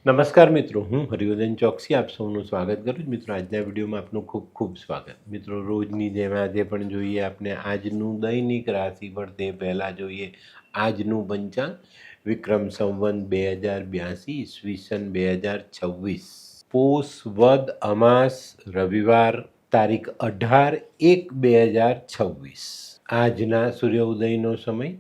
નમસ્કાર મિત્રો, હું હરિવર્ધન ચોકસી આપ સૌનું સ્વાગત કરું છું. મિત્રો, આજના વિડીયોમાં આપનું ખૂબ ખૂબ સ્વાગત. મિત્રો, રોજની જેમ આજે પણ જોઈએ આપણે આજનું દૈનિક રાશિફળ. તે પહેલાં જોઈએ આજનું પંચાંગ. વિક્રમ સંવત 2082 ઈસવીસન 2026, પોષ વદ અમાસ, રવિવાર, તારીખ 18/1/2026. આજના સૂર્ય ઉદયનો સમય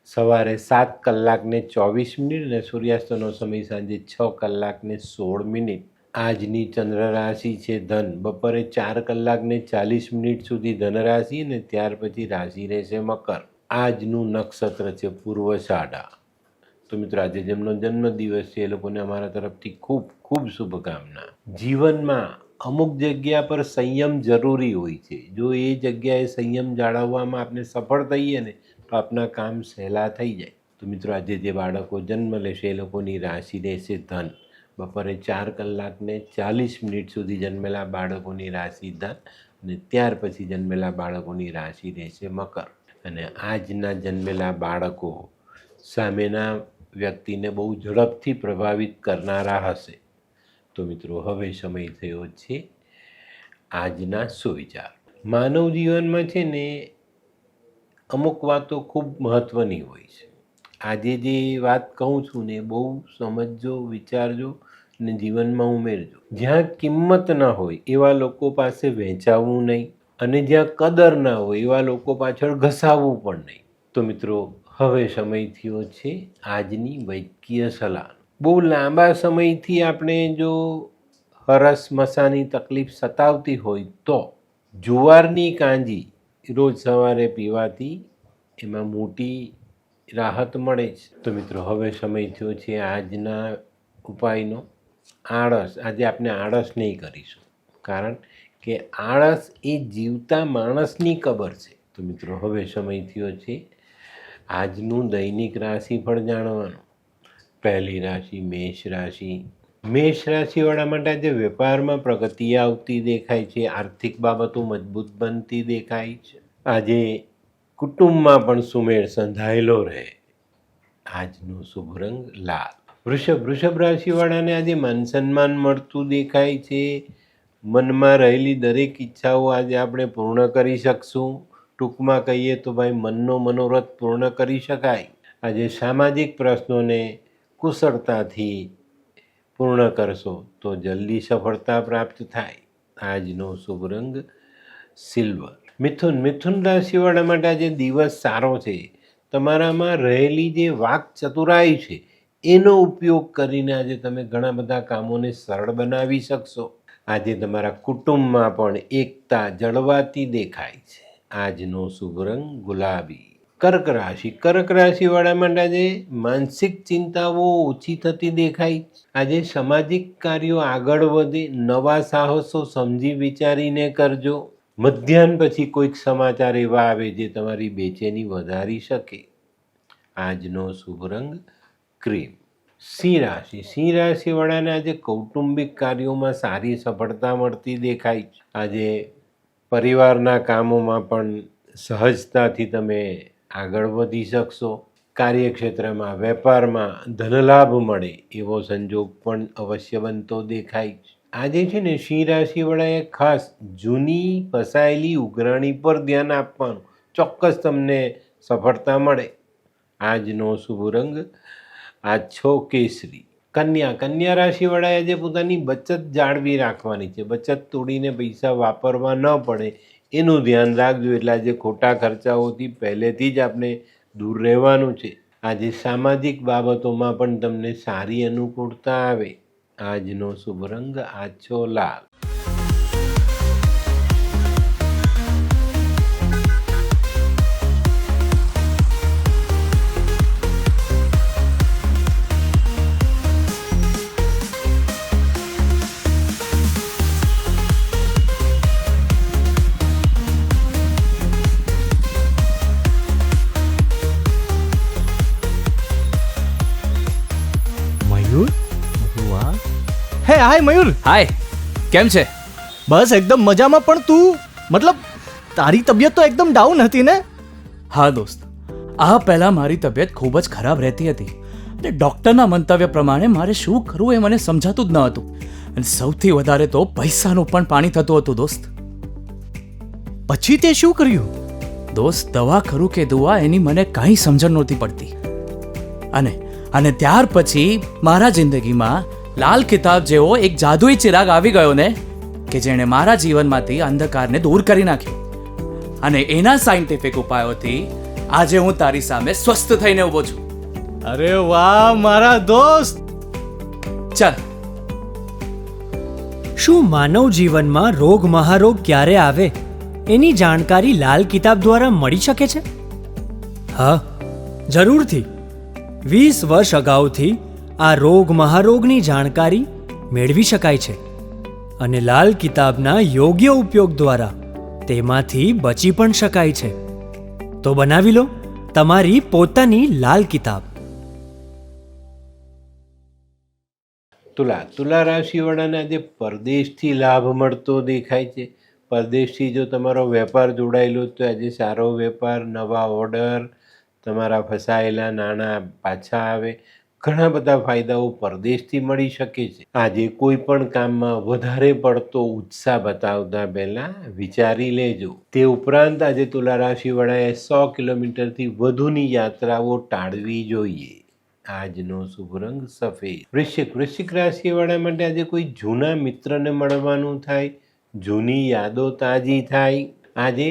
સવારે 7:24 અને સૂર્યાસ્તનો સમય સાંજે 6:16. આજની ચંદ્ર રાશિ છે ધન. બપોરે 4:40 સુધી ધન રાશિ અને ત્યાર પછી રાશિ રહેશે મકર. આજનું નક્ષત્ર છે પૂર્વષાઢા. તો મિત્રો, આજે જેમનો જન્મદિવસ છે એ લોકોને અમારા તરફથી ખૂબ ખૂબ શુભકામના. જીવનમાં અમુક જગ્યા પર સંયમ જરૂરી હોય છે. જો એ જગ્યાએ સંયમ જાળવવામાં આપણે સફળ થઈએ ને તો આપણા કામ સહેલા થઈ જાય. તો મિત્રો, આજે જે બાળકો જન્મ લેશે એ લોકોની રાશિ રહેશે ધન. બપોરે 4:40 સુધી જન્મેલા બાળકોની રાશિ ધન અને ત્યાર પછી જન્મેલા બાળકોની રાશિ રહેશે મકર. અને આજના જન્મેલા બાળકો સામેના વ્યક્તિને બહુ ઝડપથી પ્રભાવિત કરનારા હશે. તો મિત્રો, હવે સમય થયો છે આજના સુવિચાર. માનવ જીવનમાં છે ને અમુક વાતો ખૂબ મહત્ત્વની હોય છે. આજે જે વાત કહું છું ને બહુ સમજજો, વિચારજો અને જીવનમાં ઉમેરજો. જ્યાં કિંમત ના હોય એવા લોકો પાસે વહેંચાવવું નહીં, અને જ્યાં કદર ના હોય એવા લોકો પાછળ ઘસાવવું પણ નહીં. તો મિત્રો, હવે સમય થયો છે આજની વૈદ્યકીય સલાહ. બહુ લાંબા સમયથી આપણે જો હરસ મસાની તકલીફ સતાવતી હોય તો જુવારની કાંજી રોજ સવારે પીવાથી એમાં મોટી રાહત મળે છે. તો મિત્રો, હવે સમય થયો છે આજના ઉપાયનો. આળસ. આજે આપણે આળસ નહીં કરીશું, કારણ કે આળસ એ જીવતા માણસની કબર છે. તો મિત્રો, હવે સમય થયો છે આજનું દૈનિક રાશિફળ જાણવાનું. પહેલી રાશિ મેષ રાશિ. મેષ રાશિવાળા માટે આજે વેપારમાં પ્રગતિ આવતી દેખાય છે. આર્થિક બાબતો મજબૂત બનતી દેખાય છે. આજે કુટુંબમાં પણ સુમેળ સંધાયેલો રહે. આજનો શુભ રંગ લાલ. વૃષભ રાશિવાળાને આજે માન સન્માન મળતું દેખાય છે. મનમાં રહેલી દરેક ઈચ્છાઓ આજે આપણે પૂર્ણ કરી શકશું. ટૂંકમાં કહીએ તો ભાઈ, મનનો મનોરથ પૂર્ણ કરી શકાય. આજે સામાજિક પ્રશ્નોને કુશળતાથી પૂર્ણ કરશો તો જલ્દી સફળતા પ્રાપ્ત થાય. આજનો શુભ રંગ સિલ્વર. મિથુન રાશિવાળા માટે આજે દિવસ સારો છે. તમારામાં રહેલી જે વાક ચતુરાઈ છે એનો ઉપયોગ કરીને આજે તમે ઘણા બધા કામોને સરળ બનાવી શકશો. આજે તમારા કુટુંબમાં પણ એકતા જળવાતી દેખાય છે. આજનો શુભ રંગ ગુલાબી. કર્ક રાશિવાળા માટે આજે માનસિક ચિંતાઓ ઓછી થતી દેખાય. આજે સામાજિક કાર્યો આગળ વધે. નવા સાહસો સમજી વિચારીને કરજો. મધ્યાહન પછી કોઈક સમાચાર એવા આવે જે તમારી બેચેની વધારી શકે. આજનો શુભ રંગ ક્રીમ. સિંહ રાશિવાળાને આજે કૌટુંબિક કાર્યોમાં સારી સફળતા મળતી દેખાય. આજે પરિવારના કામોમાં પણ સહજતાથી તમે આગળ વધી શકશો. કાર્યક્ષેત્રમાં, વેપારમાં ધનલાભ મળે એવો સંજોગ પણ અવશ્ય બનતો દેખાય. આજે છે ને સિંહ રાશિવાળાએ ખાસ જૂની ફસાયેલી ઉઘરાણી પર ધ્યાન આપવાનું. ચોક્કસ તમને સફળતા મળે. આજનો શુભ રંગ આછો કેસરી. કન્યા રાશિવાળાએ આજે પોતાની બચત જાળવી રાખવાની છે. બચત તોડીને પૈસા વાપરવા ન પડે એનું ધ્યાન રાખજો. એટલે આજે ખોટા ખર્ચાઓથી પહેલેથી જ આપણે દૂર રહેવાનું છે. આજે સામાજિક બાબતોમાં પણ તમને સારી અનુકૂળતા આવે. આજનો શુભ રંગ આછો લાલ. હે હાય મયુર. હાય, કેમ છે? બસ એકદમ મજામાં. પણ તું મતલબ તારી તબિયત તો એકદમ ડાઉન હતી ને? હા દોસ્ત, આ પહેલા મારી તબિયત ખૂબ જ ખરાબ રહેતી હતી, અને ડૉક્ટરના મંતવ્ય પ્રમાણે મારે શું કરવું એ મને સમજાતું જ ન હતું. અને સૌથી વધારે તો પૈસાનું પણ પાણી થતું હતું દોસ્ત. પછી તે શું કર્યું? દોસ્ત, દવા ખરું કે દુઆ એની મને કાંઈ સમજણ નહોતી પડતી. અને ત્યાર પછી મારા જિંદગીમાં લાલ કિતાબ જેવો એક જાદુઈ ચિરાગ આવી ગયો ને, કે જેણે મારા જીવનમાંથી અંધકારને દૂર કરી નાખ્યો. અને એના સાયન્ટિફિક ઉપાયોથી આજે હું તારી સામે સ્વસ્થ થઈને ઊભો છું. અરે વાહ મારા દોસ્ત! ચાલ. શું માનવ જીવનમાં રોગ મહારોગ ક્યારે આવે એની જાણકારી લાલ કિતાબ દ્વારા મળી શકે છે? હા, જરૂરથી. 20 વર્ષ અગાઉથી આ રોગ મહારોગની જાણકારી મેળવી શકાય છે અને લાલ કિતાબના યોગ્ય ઉપયોગ દ્વારા તેમાંથી બચી પણ શકાય છે. તો બનાવી લો તમારી પોતાની લાલ કિતાબ. તુલા રાશિવાળાને આજે પરદેશથી લાભ મળતો દેખાય છે. પરદેશથી જો તમારો વેપાર જોડાયેલો તો આજે સારો વેપાર, નવા ઓર્ડર, તમારા ફસાયેલા નાણાં પાછા આવે, ઘણા બધા ફાયદાઓ પરદેશથી મળી શકે છે. આજે કોઈ પણ કામમાં વધારે પડતો ઉત્સાહ બતાવતા પહેલાં વિચારી લેજો. તે ઉપરાંત આજે તુલા રાશિવાળાએ 100 કિલોમીટરથી વધુની યાત્રાઓ ટાળવી જોઈએ. આજનો શુભ રંગ સફેદ. વૃશ્ચિક રાશિવાળા માટે આજે કોઈ જૂના મિત્રને મળવાનું થાય, જૂની યાદો તાજી થાય. આજે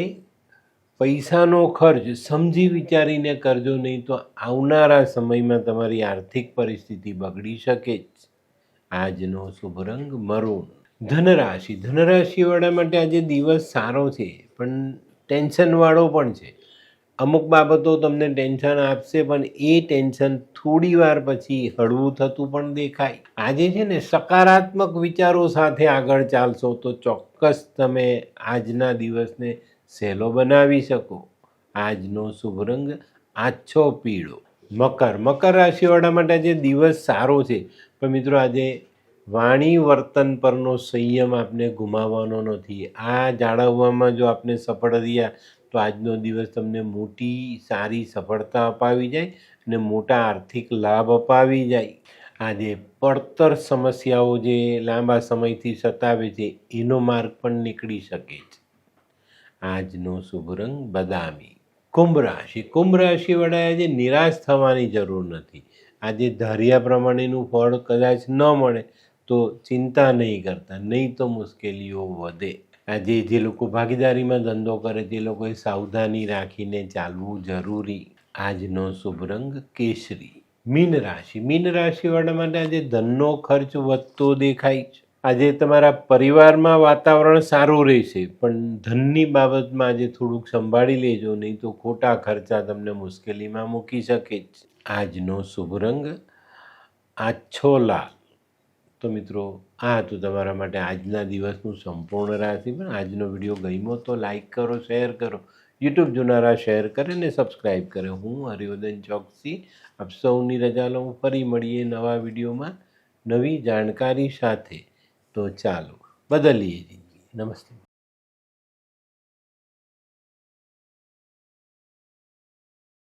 પૈસાનો ખર્ચ સમજી વિચારીને કરજો, નહીં તો આવનારા સમયમાં તમારી આર્થિક પરિસ્થિતિ બગડી શકે છે. આજનો શુભ રંગ મરૂન. ધનરાશિવાળા માટે આજે દિવસ સારો છે, પણ ટેન્શનવાળો પણ છે. અમુક બાબતો તમને ટેન્શન આપશે, પણ એ ટેન્શન થોડી વાર પછી હળવું થતું પણ દેખાય. આજે છે ને સકારાત્મક વિચારો સાથે આગળ ચાલશો તો ચોક્કસ તમે આજના દિવસને સહેલો બનાવી શકો. આજનો શુભ રંગ આછો પીળો. મકર રાશિવાળા માટે આજે દિવસ સારો છે, પણ મિત્રો આજે વાણી વર્તન પરનો સંયમ આપને ગુમાવવાનો નથી. આ જાળવવામાં જો આપને સફળ રહ્યા તો આજનો દિવસ તમને મોટી સારી સફળતા અપાવી જાય અને મોટા આર્થિક લાભ અપાવી જાય. આજે પડતર સમસ્યાઓ જે લાંબા સમયથી સતાવે છે એનો માર્ગ પણ નીકળી શકે છે. આજનો શુભ રંગ બદામી. કુંભ રાશિવાળાએ આજે નિરાશ થવાની જરૂર નથી. આજે ધાર્યા પ્રમાણેનું ફળ કદાચ ન મળે તો ચિંતા નહીં કરતા, નહીં તો મુશ્કેલીઓ વધે. આજે જે લોકો ભાગીદારીમાં ધંધો કરે તે લોકોએ સાવધાની રાખીને ચાલવું જરૂરી. આજનો શુભ રંગ કેસરી. મીન રાશિવાળા માટે આજે ધનનો ખર્ચ વધતો દેખાય છે. આજે તમારા પરિવારમાં વાતાવરણ સારું રહેશે, પણ ધનની બાબતમાં આજે થોડુંક સંભાળી લેજો, નહીં તો ખોટા ખર્ચા તમને મુશ્કેલીમાં મૂકી શકે છે. આજનો શુભ રંગ આછો લાલ. તો મિત્રો, આ હતું તમારા માટે આજના દિવસનું સંપૂર્ણ રાશિ. પણ આજનો વિડીયો ગમ્યો તો લાઈક કરો, શેર કરો, યુટ્યુબ જોનારા શેર કરે ને સબસ્ક્રાઈબ કરે. હું હરિવર્ધન ચોકસી આપ સૌની રજા લઉં. ફરી મળીએ નવા વિડીયોમાં નવી જાણકારી સાથે. તો ચાલો બદલીએ જિંદગી. નમસ્તે.